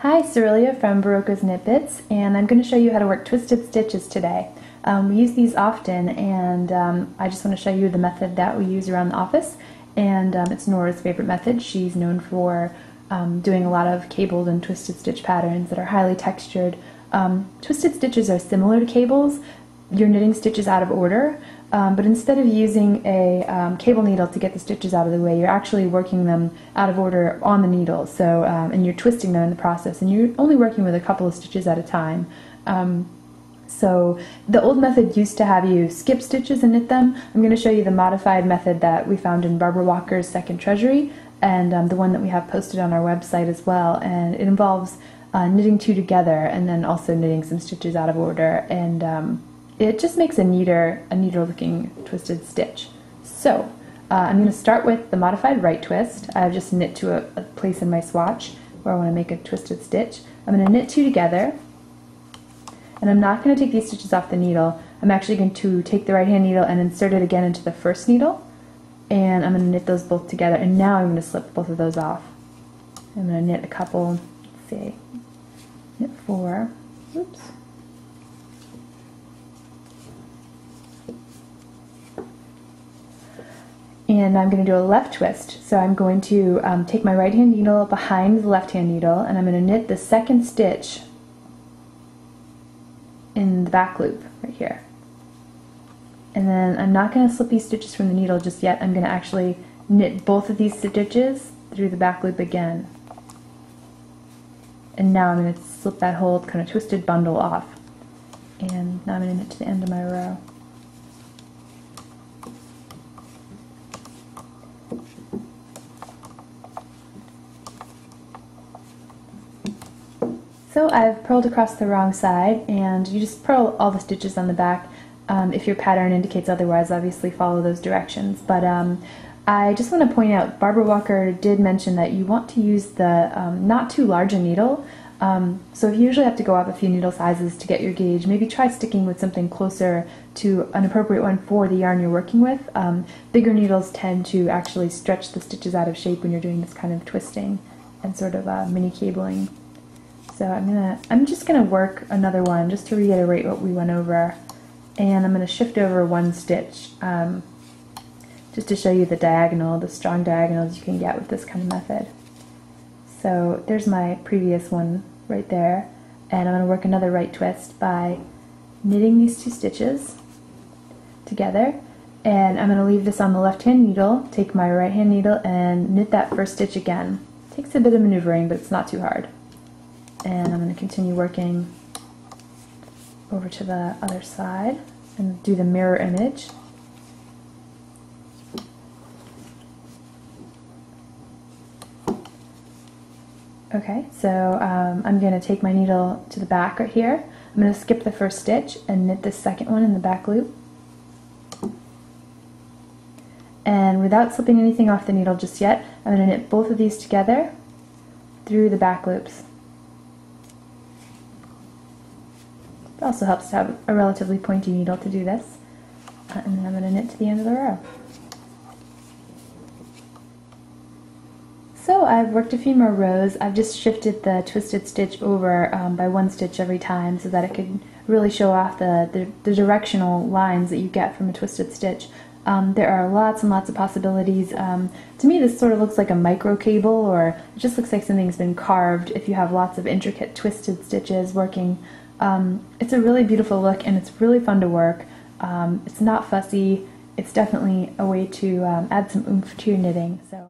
Hi, Cerilia from Berroco's Knit Bits, and I'm going to show you how to work twisted stitches today. We use these often, and I just want to show you the method that we use around the office, and it's Nora's favorite method. She's known for doing a lot of cabled and twisted stitch patterns that are highly textured. Twisted stitches are similar to cables. You're knitting stitches out of order, but instead of using a cable needle to get the stitches out of the way, you're actually working them out of order on the needle. So, and you're twisting them in the process, and you're only working with a couple of stitches at a time. So the old method used to have you skip stitches and knit them. I'm going to show you the modified method that we found in Barbara Walker's Second Treasury, and the one that we have posted on our website as well. And it involves knitting two together and then also knitting some stitches out of order, and it just makes a neater looking twisted stitch. So I'm going to start with the modified right twist. I've just knit to a place in my swatch where I want to make a twisted stitch. I'm going to knit two together, and I'm not going to take these stitches off the needle. I'm actually going to take the right hand needle and insert it again into the first needle, and I'm going to knit those both together, and now I'm going to slip both of those off. I'm going to knit a couple, let's see, knit four, oops. And I'm going to do a left twist. So I'm going to take my right hand needle behind the left hand needle, and I'm going to knit the second stitch in the back loop right here. And then I'm not going to slip these stitches from the needle just yet. I'm going to actually knit both of these stitches through the back loop again. And now I'm going to slip that whole kind of twisted bundle off. And now I'm going to knit to the end of my row. So I've purled across the wrong side, and you just purl all the stitches on the back. If your pattern indicates otherwise, obviously follow those directions. But I just want to point out, Barbara Walker did mention that you want to use the not too large a needle. So if you usually have to go up a few needle sizes to get your gauge, maybe try sticking with something closer to an appropriate one for the yarn you're working with. Bigger needles tend to actually stretch the stitches out of shape when you're doing this kind of twisting and sort of mini cabling. So I'm just gonna work another one just to reiterate what we went over, and I'm gonna shift over one stitch just to show you the strong diagonals you can get with this kind of method. So there's my previous one right there, and I'm gonna work another right twist by knitting these two stitches together, and I'm gonna leave this on the left hand needle, take my right hand needle and knit that first stitch again. It takes a bit of maneuvering, but it's not too hard. And I'm going to continue working over to the other side and do the mirror image. Okay, so I'm going to take my needle to the back right here. I'm going to skip the first stitch and knit the second one in the back loop. And without slipping anything off the needle just yet, I'm going to knit both of these together through the back loops. It also helps to have a relatively pointy needle to do this. And then I'm going to knit to the end of the row. So I've worked a few more rows. I've just shifted the twisted stitch over by one stitch every time so that it could really show off the directional lines that you get from a twisted stitch. There are lots and lots of possibilities. To me, this sort of looks like a micro cable, or it just looks like something's been carved if you have lots of intricate twisted stitches working. It's a really beautiful look, and it's really fun to work. It's not fussy. It's definitely a way to add some oomph to your knitting. So.